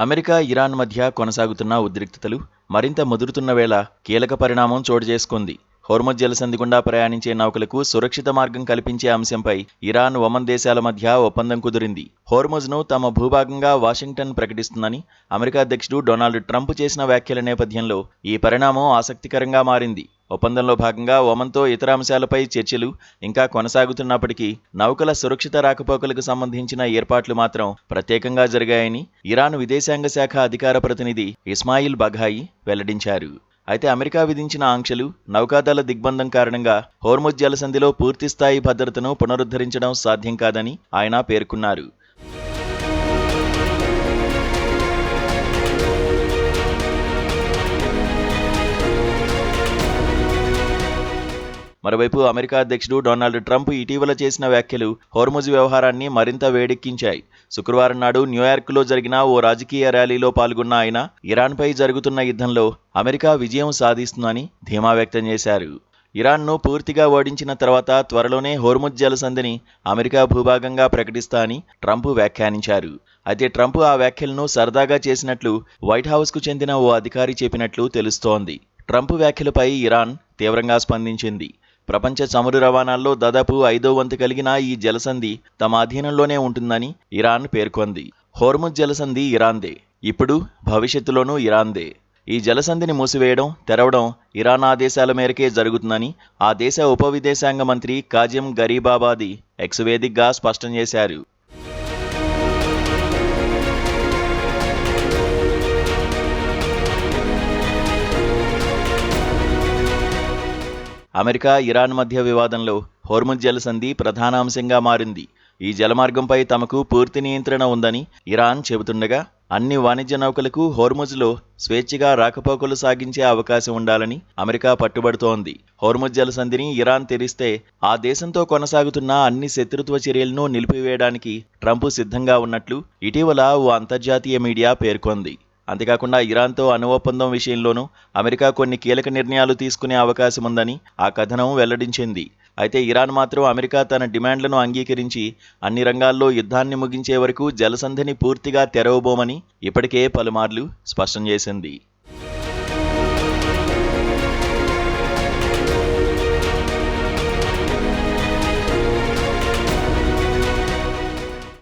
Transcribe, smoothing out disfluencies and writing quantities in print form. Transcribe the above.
America, Iran మధ్య కొనసాగుతున్న ఉద్రిక్తతలు మరింత ముదురుతున్న వేళ కీలక పరిణామం చోటు చేసుకుంది. హోర్ముజ్ జలసంధి గుండా ప్రయాణించే నౌకలకు సురక్షిత మార్గం కల్పించే అంశంపై ఇరాన్, ఒమన్ దేశాల మధ్య ఒప్పందం కుదిరింది. హోర్ముజ్ను తమ భూభాగంగా వాషింగ్టన్ ప్రకటిస్తుందని అమెరికా అధ్యక్షుడు డొనాల్డ్ ట్రంప్ చేసిన వ్యాఖ్యల నేపథ్యంలో ఈ పరిణామం ఆసక్తికరంగా మారింది. ఒప్పందంలో భాగంగా ఒమన్తో ఇతర అంశాలపై చర్చలు ఇంకా కొనసాగుతున్నప్పటికీ నౌకల సురక్షిత రాకపోకలకు సంబంధించిన ఏర్పాట్లు మాత్రం ప్రత్యేకంగా జరిగాయని ఇరాన్ విదేశాంగ శాఖ అధికార ప్రతినిధి ఇస్మాయిల్ బఘాయి వెల్లడించారు. అయితే అమెరికా విధించిన ఆంక్షలు, నౌకాదళ దిగ్బంధం కారణంగా హోర్ముజ్ జలసంధిలో పూర్తిస్థాయి భద్రతను పునరుద్ధరించడం సాధ్యం కాదని ఆయన పేర్కొన్నారు. మరోవైపు అమెరికా అధ్యక్షుడు డొనాల్డ్ ట్రంప్ ఇటీవల చేసిన వ్యాఖ్యలు హోర్ముజ్ వ్యవహారాన్ని మరింత వేడెక్కించాయి. శుక్రవారం నాడు న్యూయార్క్లో జరిగిన ఓ రాజకీయ ర్యాలీలో పాల్గొన్న ఆయన ఇరాన్పై జరుగుతున్న యుద్ధంలో అమెరికా విజయం సాధిస్తుందని ధీమా వ్యక్తం చేశారు. ఇరాన్ను పూర్తిగా ఓడించిన తర్వాత త్వరలోనే హోర్ముజ్ జలసంధిని అమెరికా భూభాగంగా ప్రకటిస్తా అని ట్రంప్ వ్యాఖ్యానించారు. అయితే ట్రంప్ ఆ వ్యాఖ్యలను సరదాగా చేసినట్లు వైట్ హౌస్కు చెందిన ఓ అధికారి చెప్పినట్లు తెలుస్తోంది. ట్రంప్ వ్యాఖ్యలపై ఇరాన్ తీవ్రంగా స్పందించింది. ప్రపంచ చమురు రవాణాల్లో దాదాపు 5వ వంతు కలిగిన ఈ జలసంధి తమ అధీనంలోనే ఉంటుందని ఇరాన్ పేర్కొంది. హోర్ముజ్ జలసంధి ఇరాన్దే, ఇప్పుడు భవిష్యత్తులోనూ ఇరాన్దే. ఈ జలసంధిని మూసివేయడం, తెరవడం ఇరాన్ ఆదేశాల మేరకే జరుగుతుందని ఆ దేశ ఉప విదేశాంగ మంత్రి కాజిం గరీబాబాది ఎక్స్ వేదికగా స్పష్టం చేశారు. అమెరికా, ఇరాన్ మధ్య వివాదంలో హోర్ముజ్ జలసంధి ప్రధాన అంశంగా మారింది. ఈ జలమార్గంపై తమకు పూర్తి నియంత్రణ ఉందని ఇరాన్ చెబుతుండగా అన్ని వాణిజ్య నౌకలకు హోర్ముజ్లో స్వేచ్ఛగా రాకపోకలు సాగించే అవకాశం ఉండాలని అమెరికా పట్టుబడుతోంది. హోర్ముజ్ జలసంధిని ఇరాన్ తెరిస్తే ఆ దేశంతో కొనసాగుతున్న అన్ని శత్రుత్వ చర్యలను నిలిపివేయడానికి ట్రంప్ సిద్ధంగా ఉన్నట్లు ఇటీవల ఓ అంతర్జాతీయ మీడియా పేర్కొంది. అంతేకాకుండా ఇరాన్తో అణు ఒప్పందం విషయంలోనూ అమెరికా కొన్ని కీలక నిర్ణయాలు తీసుకునే అవకాశం ఉందని ఆ కథనం వెల్లడించింది. అయితే ఇరాన్ మాత్రం అమెరికా తన డిమాండ్లను అంగీకరించి అన్ని రంగాల్లో యుద్ధాన్ని ముగించే వరకు జలసంధిని పూర్తిగా తెరవబోమని ఇప్పటికే పలుమార్లు స్పష్టం చేసింది.